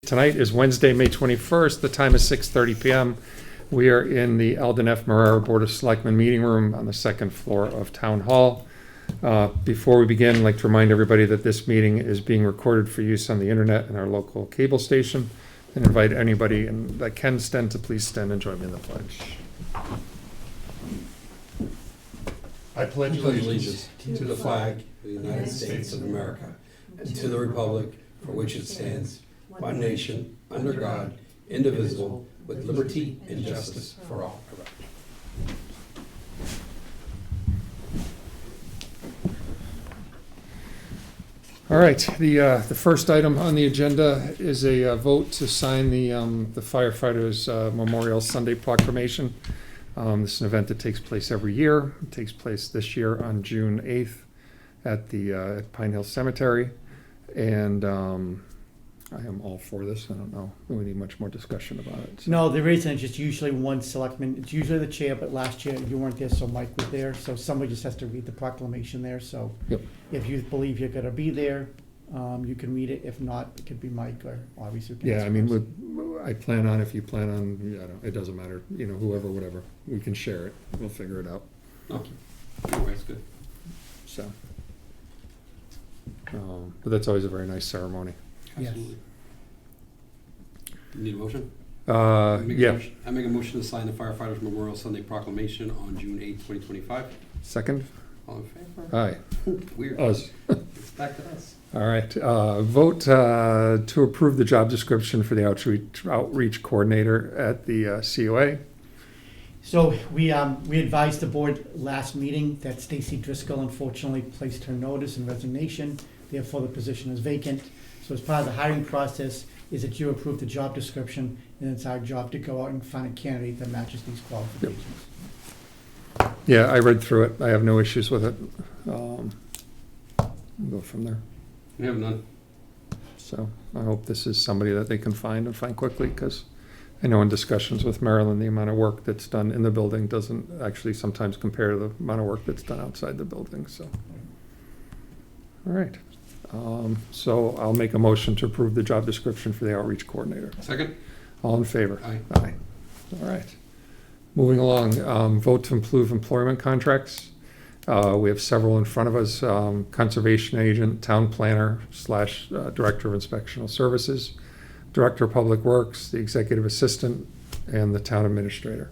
Tonight is Wednesday, May 21st. The time is 6:30 p.m. We are in the Alden F. Marrero Board of Selectmen meeting room on the second floor of Town Hall. Before we begin, I'd like to remind everybody that this meeting is being recorded for use on the internet and our local cable station, and invite anybody that can stand to please stand and join me in the pledge. I pledge allegiance to the flag of the United States of America and to the republic for which it stands, one nation, under God, indivisible, with liberty and justice for all. All right, the first item on the agenda is a vote to sign the firefighters' Memorial Sunday proclamation. This is an event that takes place every year. It takes place this year on June 8th at Pine Hill Cemetery. And I am all for this. I don't know. We need much more discussion about it. So. No, there isn't. It's just usually one selectman. It's usually the chair, but last year you weren't there, so Mike was there. So somebody just has to read the proclamation there. So Yep. If you believe you're going to be there, you can read it. If not, it could be Mike or obviously. Yeah, I mean, I plan on, if you plan on, it doesn't matter. Whoever, whatever. We can share it. We'll figure it out. Okay. That's good. So, but that's always a very nice ceremony. Absolutely. You need a motion? Yeah. I make a motion to sign the Firefighters Memorial Sunday Proclamation on June 8th, 2025. Second? All in favor? Aye. Weird. Us. It's back to us. All right. Vote to approve the job description for the outreach coordinator at the COA. So we advised the board last meeting that Stacy Driscoll unfortunately placed her notice and resignation. Therefore, the position is vacant. So as part of the hiring process is that you approve the job description, and it's our job to go out and find a candidate that matches these qualifications. Yeah, I read through it. I have no issues with it. We'll go from there. We have none. So I hope this is somebody that they can find and find quickly, because I know in discussions with Marilyn, the amount of work that's done in the building doesn't actually sometimes compare to the amount of work that's done outside the building. So, all right. So I'll make a motion to approve the job description for the outreach coordinator. Second? All in favor? Aye. Aye. All right. Moving along, vote to improve employment contracts. We have several in front of us. Conservation agent, town planner / director of inspectional services, director of public works, the executive assistant, and the town administrator.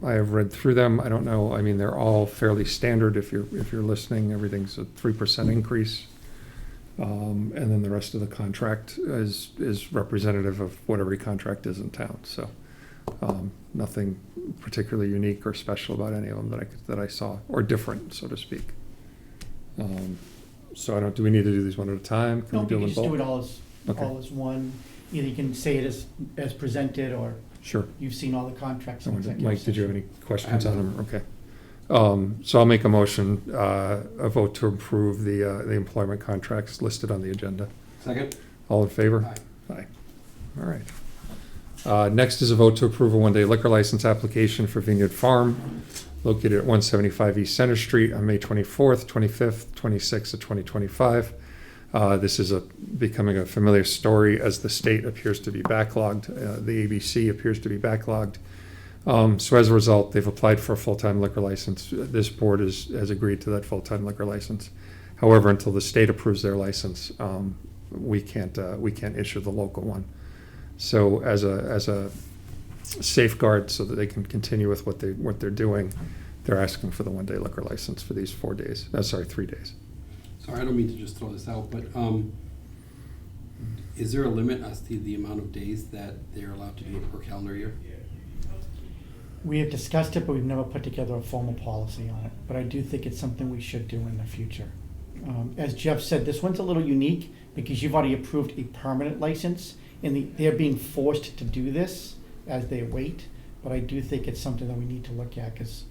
I have read through them. I don't know. I mean, they're all fairly standard. If you're listening, everything's a 3% increase, and then the rest of the contract is representative of what every contract is in town. So nothing particularly unique or special about any of them that I saw, or different, so to speak. So do we need to do these one at a time? No, we you can them just both? do it all as one. Either you can say it as presented, or Sure. you've seen all the contracts. in executive Mike, did you have session. any questions on them? Okay. So I'll make a motion, a vote to approve the employment contracts listed on the agenda. Second? All in favor? Aye. Aye. All right. Next is a vote to approve a one-day liquor license application for Vineyard Farm, located at 175 East Center Street on May 24th, 25th, 26th of 2025. This is becoming a familiar story as the state appears to be backlogged. The ABC appears to be backlogged. So as a result, they've applied for a full-time liquor license. This board has agreed to that full-time liquor license. However, until the state approves their license, we can't issue the local one. So as a safeguard, so that they can continue with what they're doing, they're asking for the one-day liquor license for these 3 days. Sorry, I don't mean to just throw this out, but is there a limit as to the amount of days that they're allowed to do it per calendar year? We have discussed it, but we've never put together a formal policy on it. But I do think it's something we should do in the future. As Jeff said, this one's a little unique because you've already approved a permanent license, and they're being forced to do this as they wait. But I do think it's something that we need to look at, because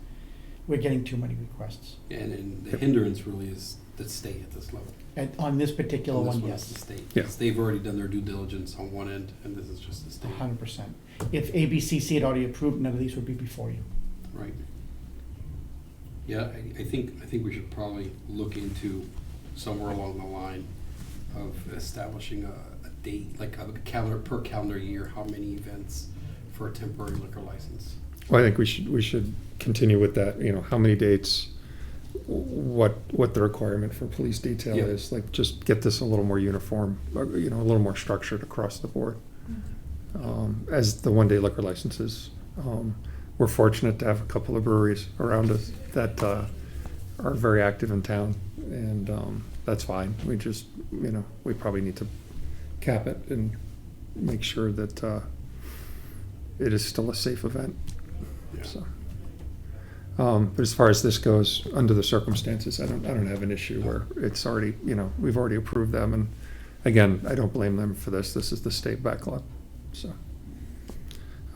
we're getting too many requests. And the hindrance really is the state at this level. On this particular On this one, it's the yes, state. Yeah. Because they've already done their due diligence on one end, and this is just the state. 100%. If ABCC had already approved, none of these would be before you. Right. Yeah, I think we should probably look into somewhere along the line of establishing a date, like a calendar, per calendar year, how many events for a temporary liquor license? Well, I think we should continue with that, how many dates, what the requirement for police detail Yeah. is, like, just get this a little more uniform, a little more structured across the board. As the one-day liquor licenses, we're fortunate to have a couple of breweries around us that are very active in town, and that's fine. We just, we probably need to cap it and make sure that it is still a safe event. Yeah. So, but as far as this goes, under the circumstances, I don't have an issue where it's already, we've already approved them, and again, I don't blame them for this. This is the state backlog. So,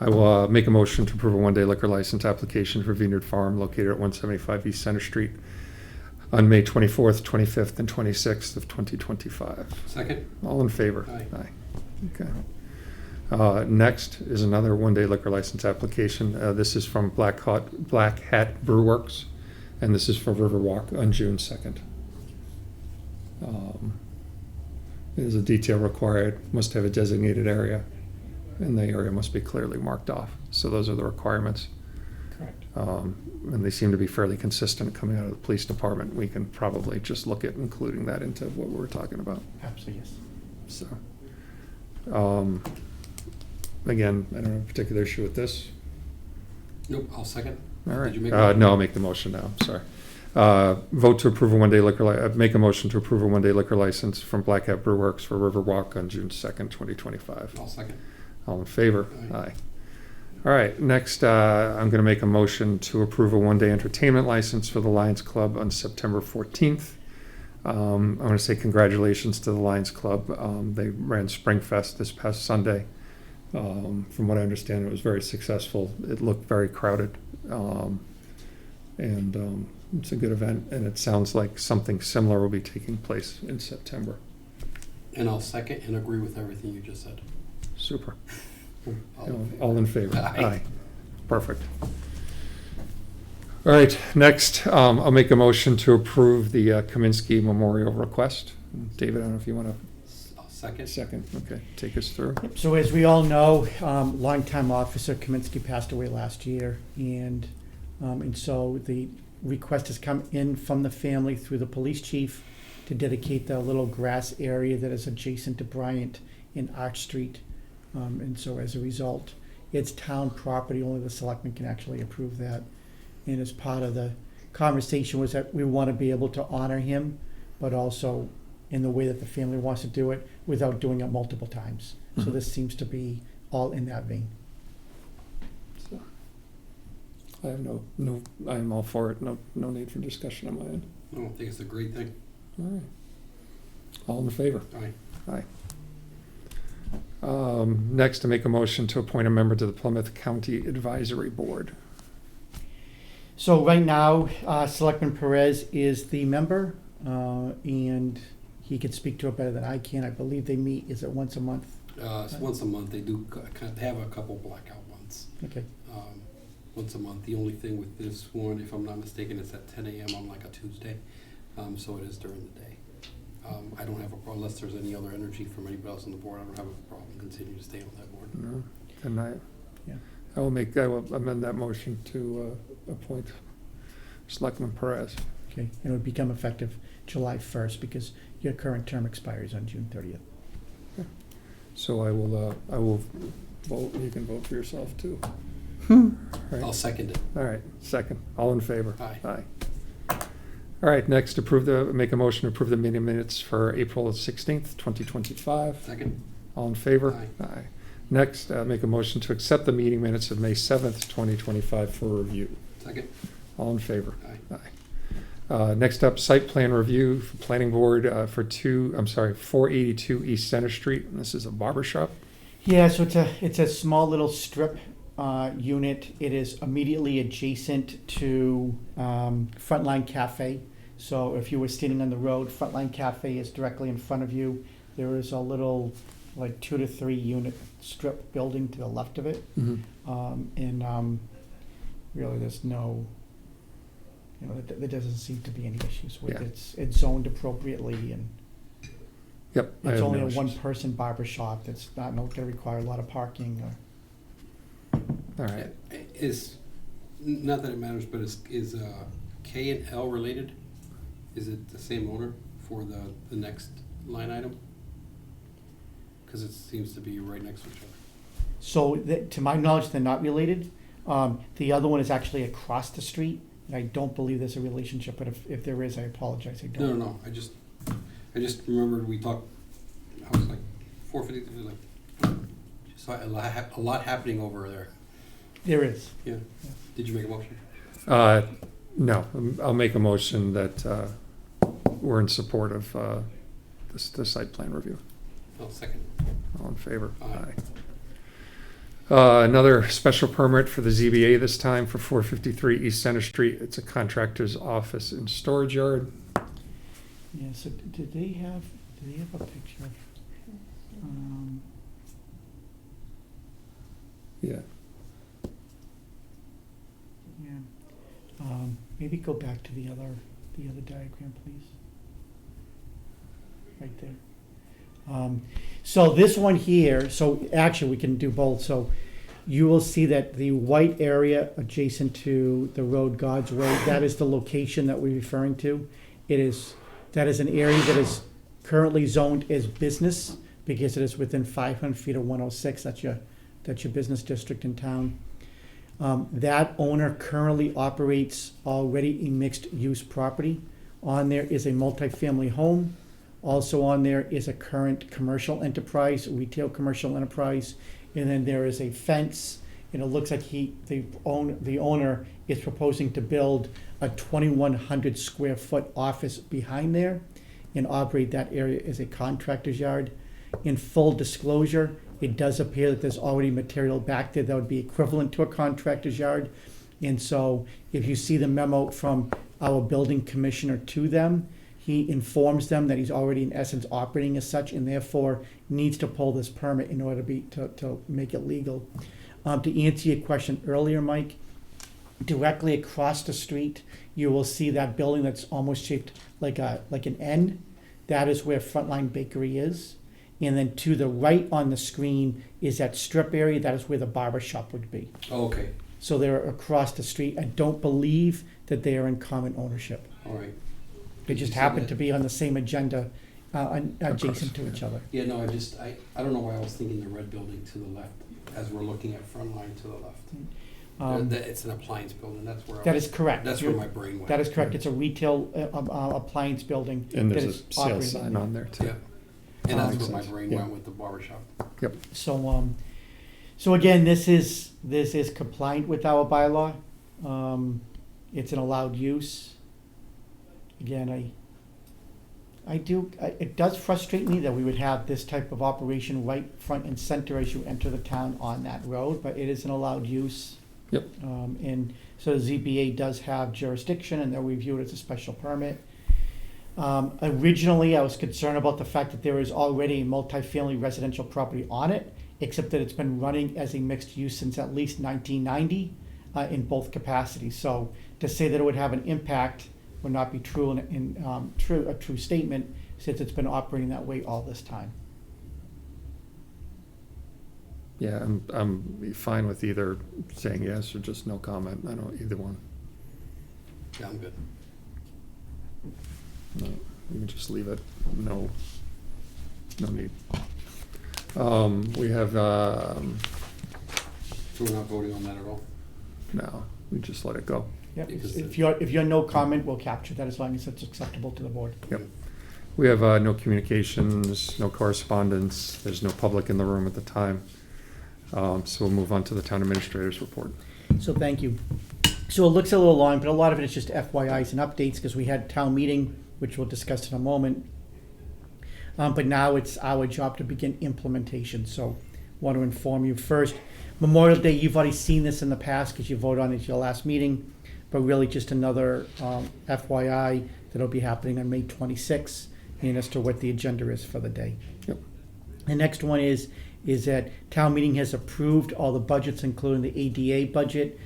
I will make a motion to approve a one-day liquor license application for Vineyard Farm located at 175 East Center Street on May 24th, 25th, and 26th of 2025. Second? All in favor? Aye. Okay. Next is another one-day liquor license application. This is from Black Hat Brew Works, and this is for Riverwalk on June 2nd. There's a detail required, must have a designated area, and the area must be clearly marked off. So those are the requirements. Correct. And they seem to be fairly consistent coming out of the police department. We can probably just look at including that into what we're talking about. Absolutely, yes. So, again, I don't have a particular issue with this. Nope, I'll second. All right. Did you make a- No, I'll make the motion now, sorry. Vote to approve a one-day make a motion to approve a one-day liquor license from Black Hat Brew Works for Riverwalk on June 2nd, 2025. I'll second. All in favor? Aye. All right, next, I'm gonna make a motion to approve a one-day entertainment license for the Lions Club on September 14th. I wanna say congratulations to the Lions Club. They ran Springfest this past Sunday. From what I understand, it was very successful. It looked very crowded. And it's a good event, and it sounds like something similar will be taking place in September. And I'll second and agree with everything you just said. Super. All All in favor? Aye. Perfect. All right, next, I'll make a motion to approve the Kaminsky Memorial request. David, I don't know if you want I'll second. to second. Okay, take us through. Yep, so as we all know, longtime officer Kaminsky passed away last year, and so the request has come in from the family through the police chief to dedicate the little grass area that is adjacent to Bryant in Arch Street. And so as a result, it's town property, only the selectmen can actually approve that. And as part of the conversation was that we want to be able to honor him, but also in the way that the family wants to do it without doing it multiple times. So Mhm. this seems to be all in that vein. So, I have I'm all for it. No need for discussion on my end. I don't think it's a great thing. All right. All in favor? Aye. Aye. Next, to make a motion to appoint a member to the Plymouth County Advisory Board. So right now, Selectman Perez is the member, and he can speak to it better than I can. I believe they meet, is it once a month? It's once a month. They do have a couple blackout ones. Okay. Once a month. The only thing with this one, if I'm not mistaken, it's at 10 a.m. on like a Tuesday. So it is during the day. I don't have a problem, unless there's any other energy from anybody else on the board, I don't have a problem continuing to stay on that board. No? And Yeah. I will amend that motion to appoint Selectman Perez. Okay, and it would become effective July 1st because your current term expires on June 30th. So I will vote, you can vote for yourself too. Hmm. All I'll right, second it. all right, second, all in favor? Aye. Aye. All right, next, make a motion to approve the meeting minutes for April 16th, 2025. Second. All in favor? Aye. Aye. Next, make a motion to accept the meeting minutes of May 7th, 2025 for review. Second. All in favor? Aye. Aye. Next up, site plan review for planning board for 482 East Center Street. And this is a barber shop. Yeah, so it's a small little strip unit. It is immediately adjacent to Frontline Cafe. So if you were standing on the road, Frontline Cafe is directly in front of you. There is a little, like 2 to 3 unit strip building to the left of it. Really there's no, there doesn't seem to be any issues with Yeah. it. It's zoned appropriately and Yep. I It's have only no a issues. one-person barber shop that's not gonna require a lot of parking or. All right. Is, not that it matters, but is K and L related? Is it the same owner for the next line item? Because it seems to be right next to each other. So, to my knowledge, they're not related. The other one is actually across the street, and I don't believe there's a relationship, but if there is, I apologize, I don't. No, I just remembered we talked, I was like, 450, like, just saw a lot happening over there. There is. Yeah. Did you make a motion? No, I'll make a motion that we're in support of the site plan review. I'll second. All in favor? Aye. Another special permit for the ZBA this time for 453 East Center Street. It's a contractor's office and storage yard. Yeah, so did they have a picture of, Yeah. yeah. Maybe go back to the other diagram, please. Right there. So this one here, so actually we can do both. So you will see that the white area adjacent to the road God's Way, that is the location that we're referring to. That is an area that is currently zoned as business because it is within 500 feet of 106. That's your business district in town. That owner currently operates already a mixed-use property. On there is a multifamily home. Also on there is a current commercial enterprise, retail commercial enterprise, and then there is a fence. And it looks like the owner is proposing to build a 2,100 square foot office behind there and operate that area as a contractor's yard. In full disclosure, it does appear that there's already material back there that would be equivalent to a contractor's yard. And so if you see the memo from our building commissioner to them, he informs them that he's already in essence operating as such and therefore needs to pull this permit in order to make it legal. To answer your question earlier, Mike, directly across the street, you will see that building that's almost shaped like an N. That is where Frontline Bakery is. And then to the right on the screen is that strip area. That is where the barber shop would be. Oh, okay, So they're across the street. I don't believe that they are in common ownership. all right. They just happen to be on the same agenda, adjacent to each other. Yeah, no, I don't know why I was thinking the red building to the left, as we're looking at Frontline to the left. It's an appliance building, that's where That is correct. That's where my brain went. That is correct. It's a retail appliance building. And that there's a is sales operating. sign on there too. Yeah, and that's Makes where my sense. brain Yeah. went with the barber shop. Yep. So again, this is compliant with our bylaw. It's an allowed use. Again, it does frustrate me that we would have this type of operation right front and center as you enter the town on that road, but it is an allowed use. Yep. And so the ZBA does have jurisdiction and they'll review it as a special permit. Originally, I was concerned about the fact that there is already a multifamily residential property on it, except that it's been running as a mixed use since at least 1990 in both capacities. So to say that it would have an impact would not be true a true statement since it's been operating that way all this time. Yeah, I'm fine with either saying yes or just no comment. I don't either one. Yeah, I'm good. No, we can just leave it. No need. We have So we're not voting on that at all? no. We just let it go. Yep. Because If you're no comment, we'll capture that as long as it's acceptable to the board. Yep. We have no communications, no correspondence. There's no public in the room at the time. So we'll move on to the town administrator's report. So thank you. So it looks a little long, but a lot of it is just FYIs and updates because we had town meeting, which we'll discuss in a moment. But now it's our job to begin implementation. So want to inform you first. Memorial Day, you've already seen this in the past because you voted on it at your last meeting, but really just another FYI that'll be happening on May 26th and as to what the agenda is for the day. Yep. The next one is that town meeting has approved all the budgets, including the ADA budget.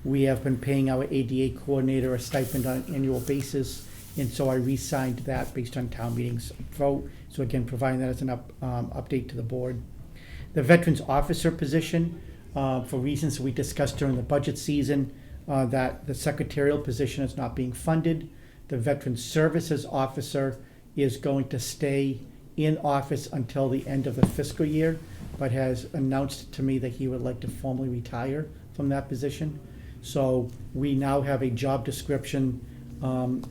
We have been paying our ADA coordinator a stipend on an annual basis, And so I re-signed that based on town meeting's vote. So again, providing that as an update to the board. The Veterans Officer position, for reasons we discussed during the budget season, that the secretarial position is not being funded. The Veterans Services Officer is going to stay in office until the end of the fiscal year, but has announced to me that he would like to formally retire from that position. So we now have a job description.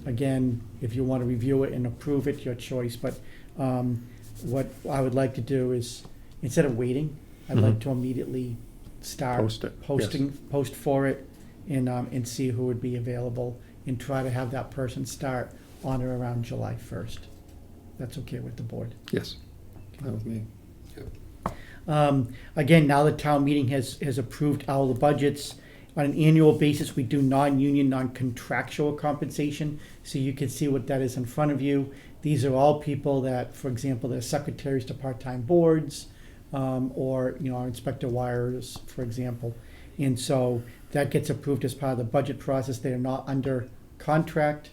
Again, if you want to review it and approve it, your choice. But what I would like to do is, instead of waiting, I'd like to immediately start Post it, post for it, and see who would be available, and try to have that person start on or around July 1st. That's okay with the board. Yes, that was me. Again, now the town meeting has approved all the budgets. On an annual basis, we do non-union, non-contractual compensation. So you can see what that is in front of you. These are all people that, for example, they're secretaries to part-time boards, or, our inspector wires, for example. And so that gets approved as part of the budget process. They are not under contract.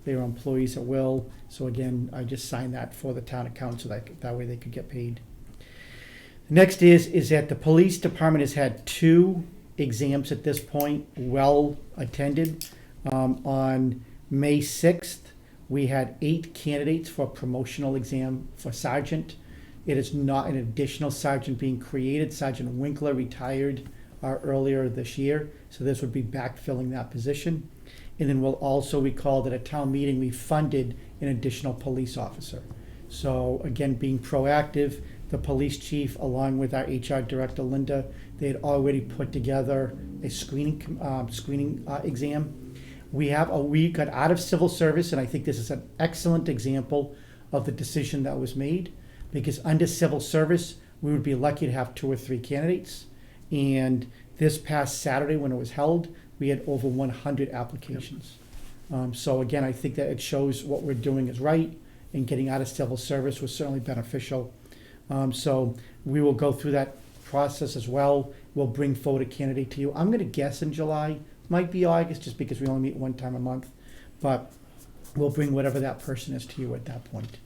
They are employees at will. So again, I just signed that for the town account so that way they could get paid. Next is that the police department has had 2 exams at this point, well attended. On May 6th, we had 8 candidates for a promotional exam for sergeant. It is not an additional sergeant being created. Sergeant Winkler retired earlier this year, so this would be backfilling that position. And then we'll also recall that at town meeting, we funded an additional police officer. So again, being proactive, the police chief, along with our HR director, Linda, they had already put together a screening exam. We got out of civil service, and I think this is an excellent example of the decision that was made, because under civil service, we would be lucky to have 2 or 3 candidates. And this past Saturday, when it was held, we had over 100 applications. So again, I think that it shows what we're doing is right, and getting out of civil service was certainly beneficial. So we will go through that process as well. We'll bring forward a candidate to you. I'm going to guess in July, might be August, just because we only meet 1 time a month. But we'll bring whatever that person is to you at that point.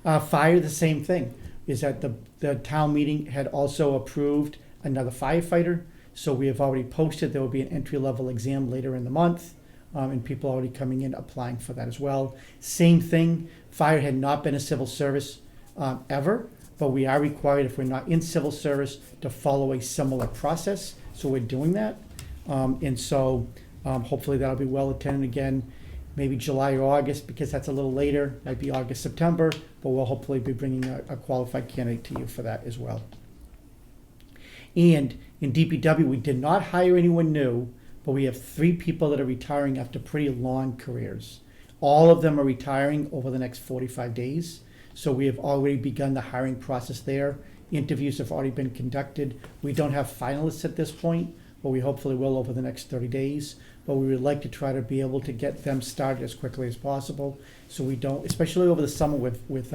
Fire, the same thing, is that the town meeting had also approved another firefighter. So we have already posted there will be an entry-level exam later in the month, and people already coming in applying for that as well. Same thing, fire had not been a civil service ever, but we are required, if we're not in civil service, to follow a similar process. So we're doing that. And so hopefully that'll be well attended again, maybe July or August, because that's a little later, might be August, September, but we'll hopefully be bringing a qualified candidate to you for that as well. And in DPW, we did not hire anyone new, but we have 3 people that are retiring after pretty long careers. All of them are retiring over the next 45 days. So we have already begun the hiring process there. Interviews have already been conducted. We don't have finalists at this point, but we hopefully will over the next 30 days. But we would like to try to be able to get them started as quickly as possible, so we don't, especially over the summer with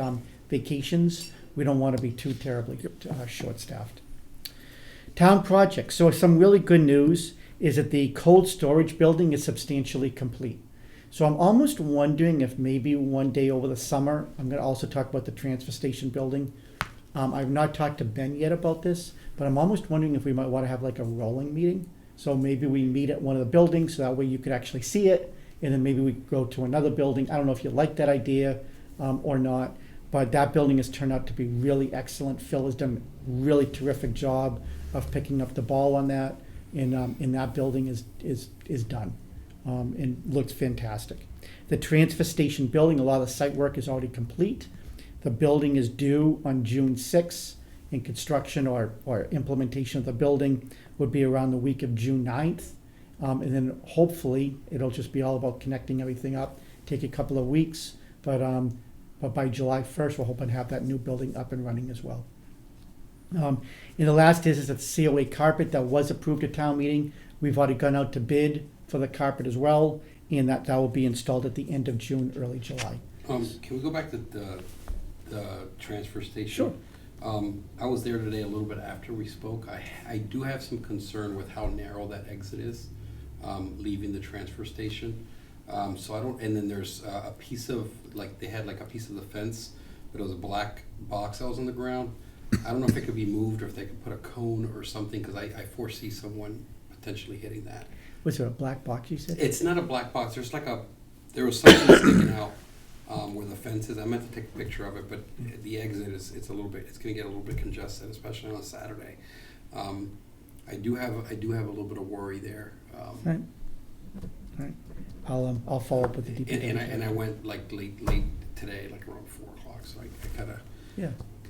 vacations, we don't want to be too terribly short-staffed. Town projects. So some really good news is that the cold storage building is substantially complete. So I'm almost wondering if maybe one day over the summer, I'm going to also talk about the transfer station building. I've not talked to Ben yet about this, but I'm almost wondering if we might want to have like a rolling meeting. So maybe we meet at one of the buildings, so that way you could actually see it, and then maybe we go to another building. I don't know if you like that idea or not, but that building has turned out to be really excellent. Phil has done a really terrific job of picking up the ball on that, and that building is done. And looks fantastic. The transfer station building, a lot of the site work is already complete. The building is due on June 6th, and construction or implementation of the building would be around the week of June 9th. And then hopefully it'll just be all about connecting everything up, take a couple of weeks, but by July 1st, we're hoping to have that new building up and running as well. And the last is that the COA carpet that was approved at town meeting, we've already gone out to bid for the carpet as well, and that will be installed at the end of June, early July. Can we go back to the transfer station? Sure. I was there today a little bit after we spoke. I do have some concern with how narrow that exit is, leaving the transfer station. So I don't, and then there's a piece of, like, they had like a piece of the fence, but it was a black box that was on the ground. I don't know if it could be moved or if they could put a cone or something, because I foresee someone potentially hitting that. Was there a black box you said? It's not a black box, there was something sticking out where the fence is. I meant to take a picture of it, but the exit is, it's gonna get a little bit congested, especially on a Saturday. I do have a little bit of worry there. Right. Right. I'll follow up with the DPW. And I went like late today, like around 4:00, so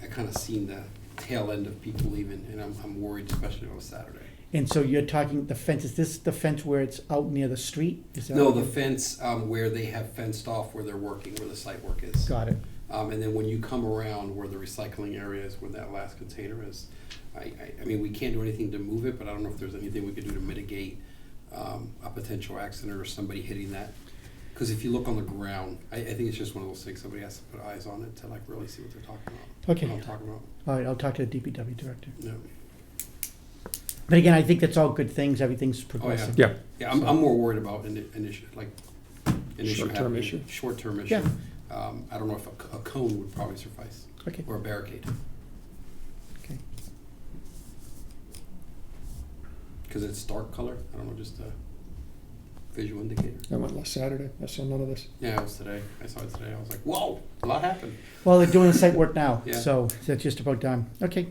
I kind of seen the tail end of people leaving, and I'm worried, especially on a Saturday. And so you're talking the fence, is this the fence where it's out near the street? Is that No, what the you- fence where they have fenced off where they're working, where the site work is. Got it. And then when you come around where the recycling area is, where that last container is, I mean, we can't do anything to move it, but I don't know if there's anything we could do to mitigate a potential accident or somebody hitting that. Because if you look on the ground, I think it's just one of those things, somebody has to put eyes on it to like really see what they're talking about. Okay. What I'm talking about. All right, I'll talk to the DPW director. Yeah. But again, I think that's all good things, everything's progressing. Yeah. Yeah, I'm more worried about an issue, like an issue Short-term happening. issue. Short-term issue. Yeah. I don't know if a cone would probably suffice, Okay, or a barricade, okay. because it's dark color. I don't know, just a visual indicator. I went last Saturday. I saw none of this. Yeah, it was today. I saw it today. I was like, whoa, a lot happened. Well, they're doing the site work now, Yeah. so that's just about done. Okay.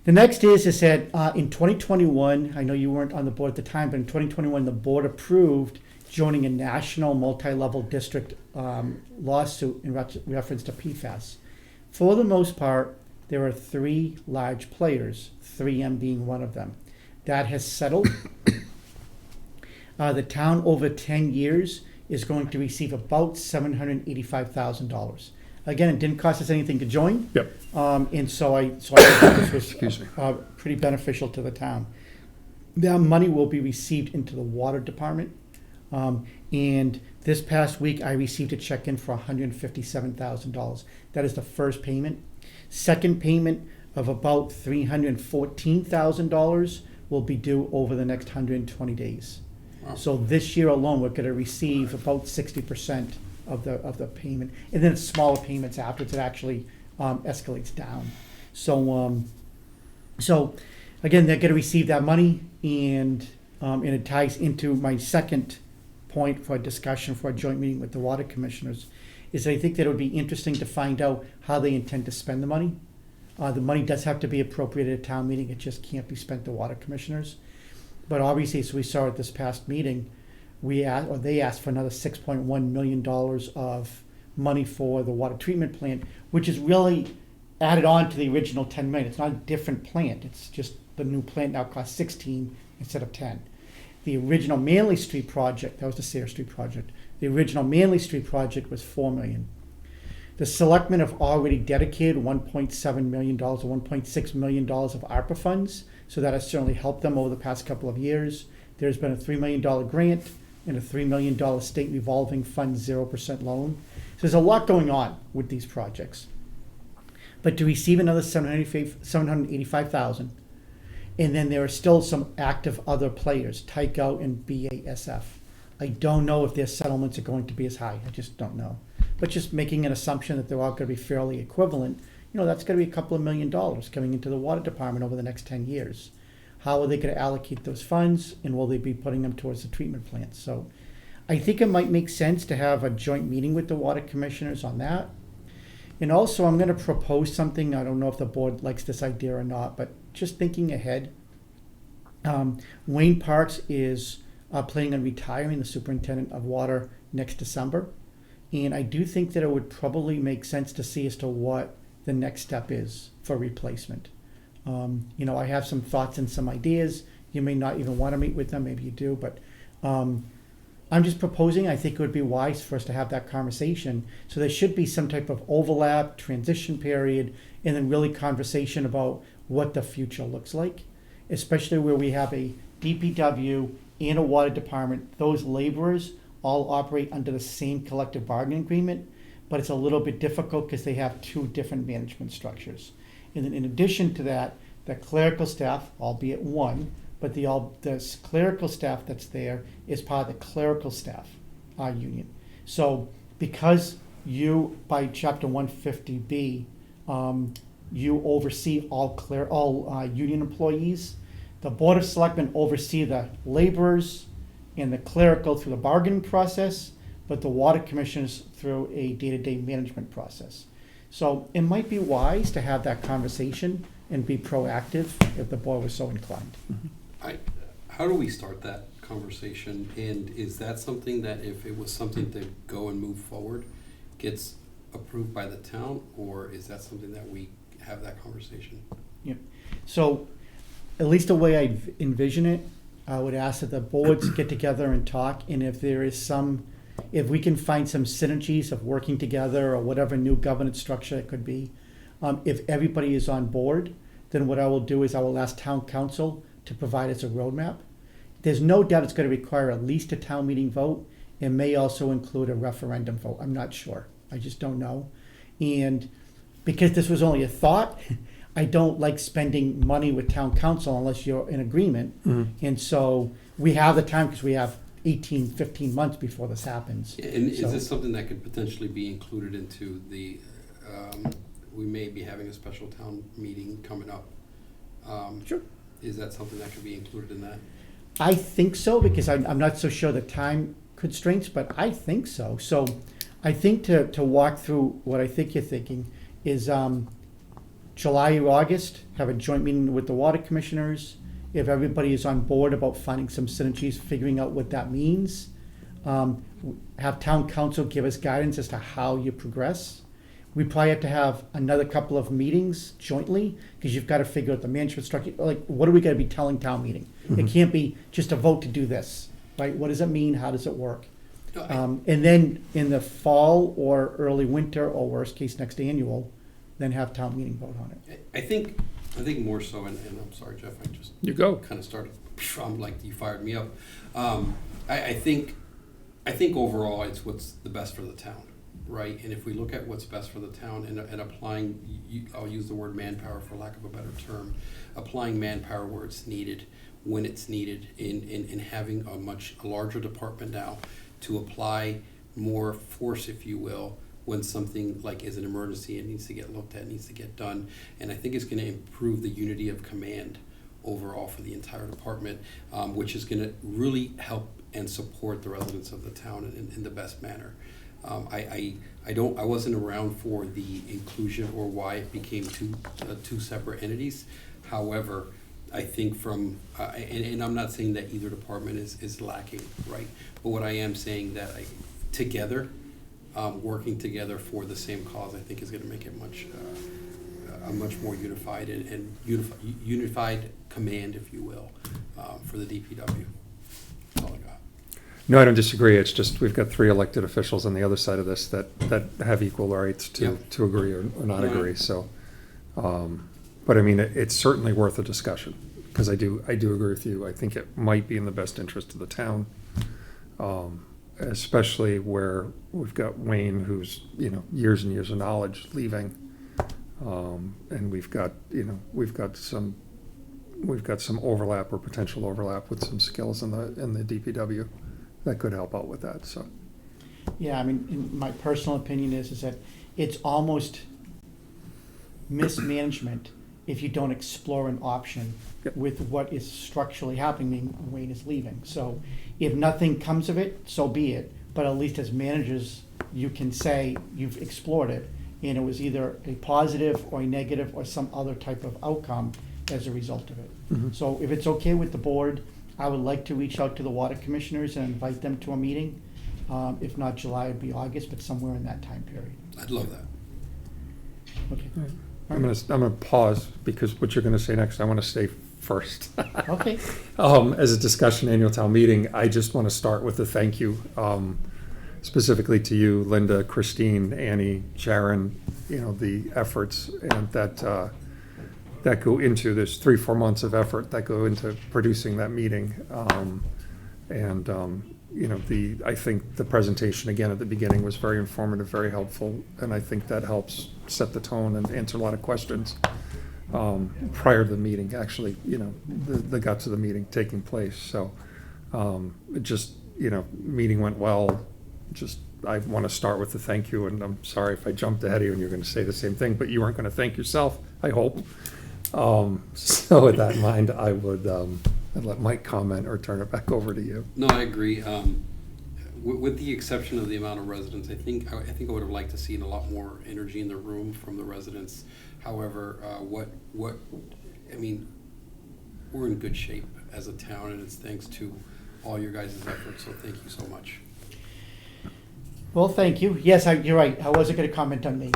The next is that in 2021, I know you weren't on the board at the time, but in 2021, the board approved joining a national multi-level district lawsuit in reference to PFAS. For the most part, there are 3 large players, 3M being one of them. That has settled. The town over 10 years is going to receive about $785,000. Again, it didn't cost us anything to join. Yep. And so I think this was Excuse me. pretty beneficial to the town. That money will be received into the water department. And this past week, I received a check-in for $157,000. That is the first payment. Second payment of about $314,000 will be due over the next 120 days. Wow. So this year alone, we're gonna receive about 60% of the payment, and then it's smaller payments afterwards. It actually escalates down. So again, they're gonna receive that money, and it ties into my second point for a discussion for a joint meeting with the water commissioners, is I think that it would be interesting to find out how they intend to spend the money. The money does have to be appropriated at town meeting. It just can't be spent to water commissioners. But obviously, as we saw at this past meeting, they asked for another $6.1 million of money for the water treatment plant, which is really added on to the original 10 million. It's not a different plant. It's just the new plant now costs 16 instead of 10. The original Manley Street project, that was the Sayre Street project. The original Manley Street project was $4 million. The selectmen have already dedicated $1.7 million or $1.6 million of ARPA funds, so that has certainly helped them over the past couple of years. There's been a $3 million grant and a $3 million state revolving fund 0% loan. So there's a lot going on with these projects. But to receive another $785,000, and then there are still some active other players, Tyco and BASF. I don't know if their settlements are going to be as high. I just don't know. But just making an assumption that they're all going to be fairly equivalent, that's going to be a couple of $1 million coming into the water department over the next 10 years. How are they going to allocate those funds, and will they be putting them towards the treatment plants? So I think it might make sense to have a joint meeting with the water commissioners on that. And also, I'm going to propose something. I don't know if the board likes this idea or not, but just thinking ahead. Wayne Parks is planning on retiring the superintendent of water next December. And I do think that it would probably make sense to see as to what the next step is for replacement. I have some thoughts and some ideas. You may not even want to meet with them, maybe you do, but I'm just proposing, I think it would be wise for us to have that conversation. So there should be some type of overlap, transition period, and then really conversation about what the future looks like, especially where we have a DPW and a water department. Those laborers all operate under the same collective bargaining agreement, but it's a little bit difficult because they have 2 different management structures. And then in addition to that, the clerical staff, albeit one, but the clerical staff that's there is part of the clerical staff. union. So because you, by chapter 150B, you oversee all union employees, the Board of Selectmen oversee the laborers and the clerical through the bargaining process, but the water commissioners through a day-to-day management process. So it might be wise to have that conversation and be proactive if the board was so inclined. How do we start that conversation? And is that something that if it was something to go and move forward, gets approved by the town, or is that something that we have that conversation? Yep. So at least the way I envision it, I would ask that the boards get together and talk, and if we can find some synergies of working together or whatever new governance structure it could be, if everybody is on board, then what I will do is I will ask town council to provide us a roadmap. There's no doubt it's going to require at least a town meeting vote. It may also include a referendum vote. I'm not sure. I just don't know. And because this was only a thought, I don't like spending money with town council unless you're in agreement. Mm-hmm. And so we have the time because we have 18, 15 months before this happens. And So- is this something that could potentially be included into the, we may be having a special town meeting coming up. Sure. Is that something that could be included in that? I think so, because I'm not so sure the time constraints, but I think so. So I think to walk through what I think you're thinking is July or August, have a joint meeting with the water commissioners. If everybody is on board about finding some synergies, figuring out what that means. Have town council give us guidance as to how you progress. We probably have to have another couple of meetings jointly, because you've got to figure out the management structure. Like, what are we going to be telling town meeting? It can't be just a vote to do this, right? What does it mean? How does it work? No, And then in the fall or early winter, or worst case next annual, then have town meeting vote on it. I think more so, and I'm sorry, Jeff, I just You go. kind of started, I'm like, you fired me up. I think overall it's what's the best for the town, right? And if we look at what's best for the town and applying, I'll use the word manpower for lack of a better term, applying manpower where it's needed, when it's needed, in having a larger department now to apply more force, if you will, when something like is an emergency, it needs to get looked at, needs to get done. And I think it's going to improve the unity of command overall for the entire department, which is going to really help and support the residents of the town in the best manner. I wasn't around for the inclusion or why it became two separate entities. However, I think from and I'm not saying that either department is lacking, right? But what I am saying that together, working together for the same cause, I think is going to make it a much more unified and unified command, if you will, for the DPW. That's all I got. No, I don't disagree. It's just we've got 3 elected officials on the other side of this that have equal rights to agree or not Right. agree. So, but I mean, it's certainly worth a discussion, because I do agree with you. I think it might be in the best interest of the town, especially where we've got Wayne, who's years and years of knowledge, leaving, and we've got some overlap or potential overlap with some skills in the DPW that could help out with that. So. Yeah, I mean, my personal opinion is that it's almost mismanagement if you don't explore an option Yep. with what is structurally happening. I mean, Wayne is leaving. So if nothing comes of it, so be it. But at least as managers, you can say you've explored it, and it was either a positive or a negative or some other type of outcome as a result of it. Mhm. So if it's okay with the board, I would like to reach out to the water commissioners and invite them to a meeting. If not July, it'd be August, but somewhere in that time period. I'd love that. Okay. I'm gonna pause, because what you're gonna say next, I want to say first. Okay. As a discussion annual town meeting, I just want to start with a thank you, specifically to you, Linda, Christine, Annie, Sharon. The efforts and that go into this 3-4 months of effort that go into producing that meeting. I think the presentation again at the beginning was very informative, very helpful, and I think that helps set the tone and answer a lot of questions prior to the meeting, actually, the guts of the meeting taking place. So meeting went well. I want to start with the thank you, and I'm sorry if I jumped ahead of you and you're going to say the same thing, but you weren't going to thank yourself, I hope. So with that in mind, I would I'd let Mike comment or turn it back over to you. No, I agree. With the exception of the amount of residents, I think I would have liked to seen a lot more energy in the room from the residents. However, I mean, we're in good shape as a town, and it's thanks to all your guys' efforts, so thank you so much. Well, thank you. Yes, you're right. I wasn't going to comment on me,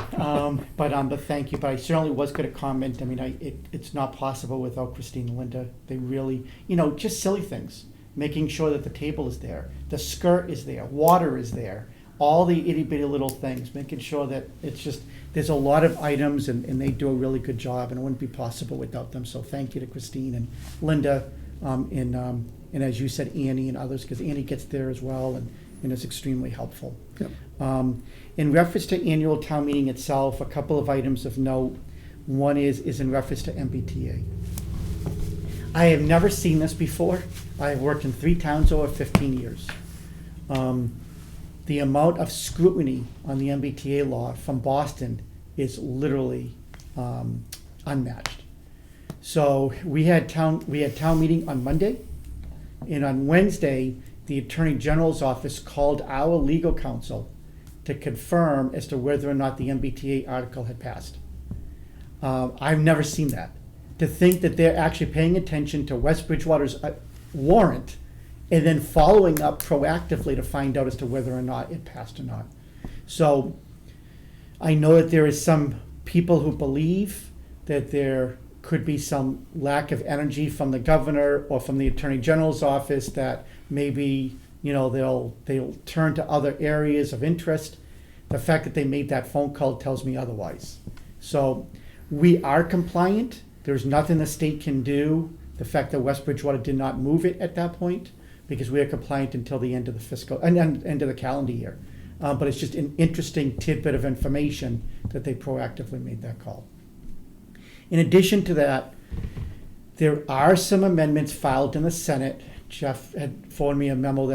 but thank you. But I certainly was going to comment. I mean, it's not possible without Christine and Linda. They really, just silly things, making sure that the table is there, the skirt is there, water is there, all the itty bitty little things, making sure that it's just, there's a lot of items, and they do a really good job, and it wouldn't be possible without them. So thank you to Christine and Linda, and as you said, Annie and others, because Annie gets there as well, and is extremely helpful. Yep. In reference to annual town meeting itself, a couple of items of note. One is in reference to MBTA. I have never seen this before. I have worked in 3 towns over 15 years. The amount of scrutiny on the MBTA law from Boston is literally unmatched. So we had town meeting on Monday, and on Wednesday, the Attorney General's office called our legal counsel to confirm as to whether or not the MBTA article had passed. I've never seen that. To think that they're actually paying attention to West Bridgewater's warrant and then following up proactively to find out as to whether or not it passed or not. So I know that there is some people who believe that there could be some lack of energy from the governor or from the Attorney General's office, that maybe they'll turn to other areas of interest. The fact that they made that phone call tells me otherwise. So we are compliant. There's nothing the state can do. The fact that West Bridgewater did not move it at that point, because we are compliant until the end of the fiscal and end of the calendar year. But it's just an interesting tidbit of information that they proactively made that call. In addition to that, there are some amendments filed in the Senate. Jeff had forwarded me a memo,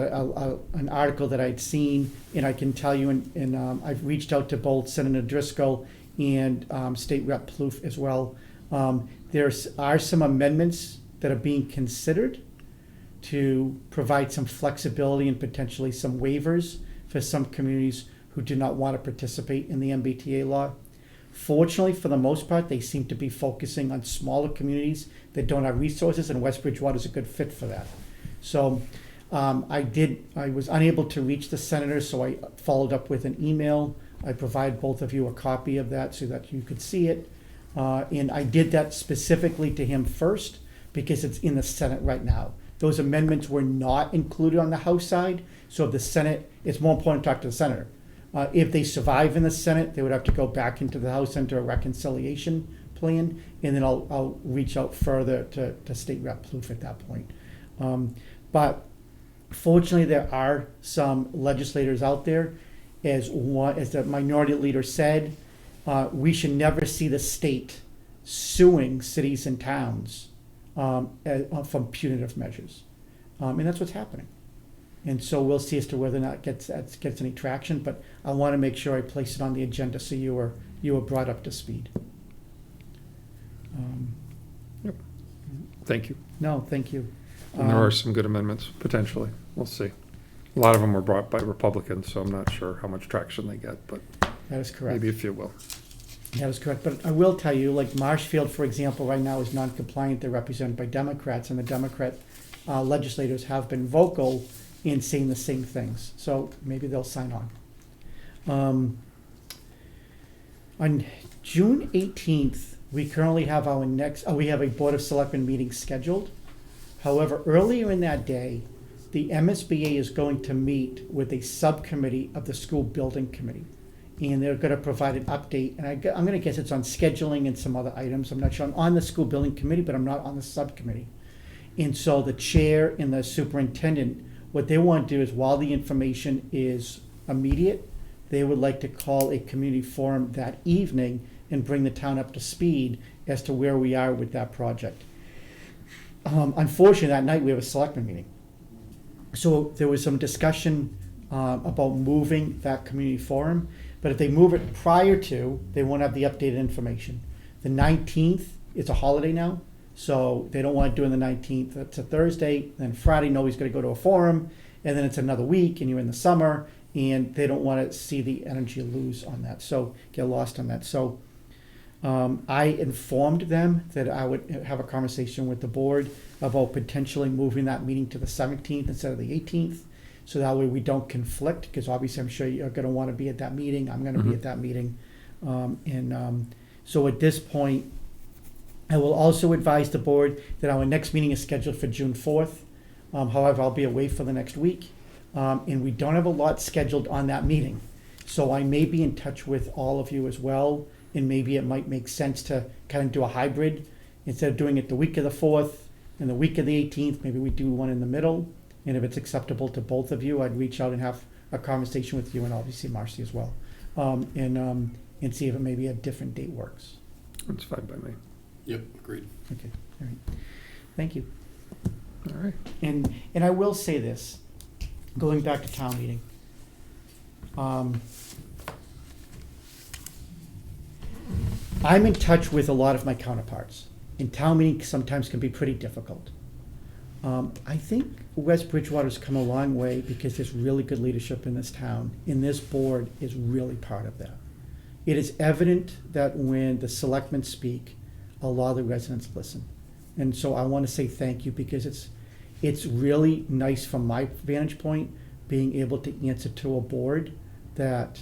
an article that I'd seen, and I can tell you, and I've reached out to both Senator Driscoll and State Rep Plouffe as well. There are some amendments that are being considered to provide some flexibility and potentially some waivers for some communities who do not want to participate in the MBTA law. Fortunately, for the most part, they seem to be focusing on smaller communities that don't have resources, and West Bridgewater is a good fit for that. So I was unable to reach the senator, so I followed up with an email. I provide both of you a copy of that so that you could see it. And I did that specifically to him first because it's in the Senate right now. Those amendments were not included on the House side, so the Senate, it's more important to talk to the senator. If they survive in the Senate, they would have to go back into the House under a reconciliation plan, and then I'll reach out further to State Rep Plouffe at that point. But fortunately, there are some legislators out there. As the minority leader said, we should never see the state suing cities and towns from punitive measures, and that's what's happening. And so we'll see as to whether or not it gets any traction. But I want to make sure I place it on the agenda so you were brought up to speed. Yep. Thank you. No, thank you. And there are some good amendments, potentially. We'll see. A lot of them were brought by Republicans, so I'm not sure how much traction they get, but That is correct. maybe a few will. That is correct. But I will tell you, like Marshfield, for example, right now is non-compliant. They're represented by Democrats, and the Democrat legislators have been vocal in saying the same things. So maybe they'll sign on. On June 18th, we currently have we have a Board of Selectmen meeting scheduled. However, earlier in that day, the MSBA is going to meet with a subcommittee of the school building committee. And they're going to provide an update. And I'm going to guess it's on scheduling and some other items. I'm not sure. I'm on the school building committee, but I'm not on the subcommittee. And so the chair and the superintendent, what they want to do is, while the information is immediate, they would like to call a community forum that evening and bring the town up to speed as to where we are with that project. Unfortunately, that night we have a selectmen meeting. So there was some discussion about moving that community forum. But if they move it prior to, they won't have the updated information. The 19th, it's a holiday now, so they don't want to do it on the 19th. It's a Thursday, then Friday, nobody's going to go to a forum, and then it's another week, and you're in the summer, and they don't want to see the energy lose on that, so get lost on that. So I informed them that I would have a conversation with the board about potentially moving that meeting to the 17th instead of the 18th. So that way we don't conflict, because obviously I'm sure you're going to want to be at that meeting. I'm going to be at that meeting. So at this point, I will also advise the board that our next meeting is scheduled for June 4th. However, I'll be away for the next week. And we don't have a lot scheduled on that meeting. So I may be in touch with all of you as well. And maybe it might make sense to kind of do a hybrid. Instead of doing it the week of the 4th and the week of the 18th, maybe we do one in the middle. And if it's acceptable to both of you, I'd reach out and have a conversation with you and obviously Marcy as well. And see if it maybe a different date works. That's fine by me. Yep, agreed. Okay, all right. Thank you. All right. And I will say this, going back to town meeting. I'm in touch with a lot of my counterparts. And town meeting sometimes can be pretty difficult. I think West Bridgewater's come a long way because there's really good leadership in this town, and this board is really part of that. It is evident that when the selectmen speak, a lot of the residents listen. And so I want to say thank you, because it's really nice from my vantage point, being able to answer to a board that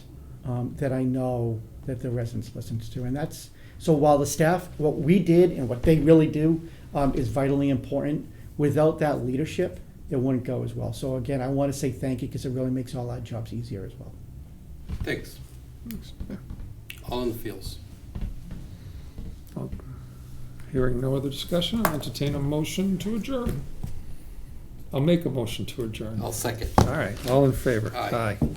I know that the residents listens to. And that's, so while the staff, what we did and what they really do is vitally important, without that leadership, it wouldn't go as well. So again, I want to say thank you, because it really makes all our jobs easier as well. Thanks. Thanks. Yeah. All in the fields. Well, hearing no other discussion, I'll entertain a motion to adjourn. I'll make a motion to adjourn. I'll second. All right, all in favor? Aye. Aye.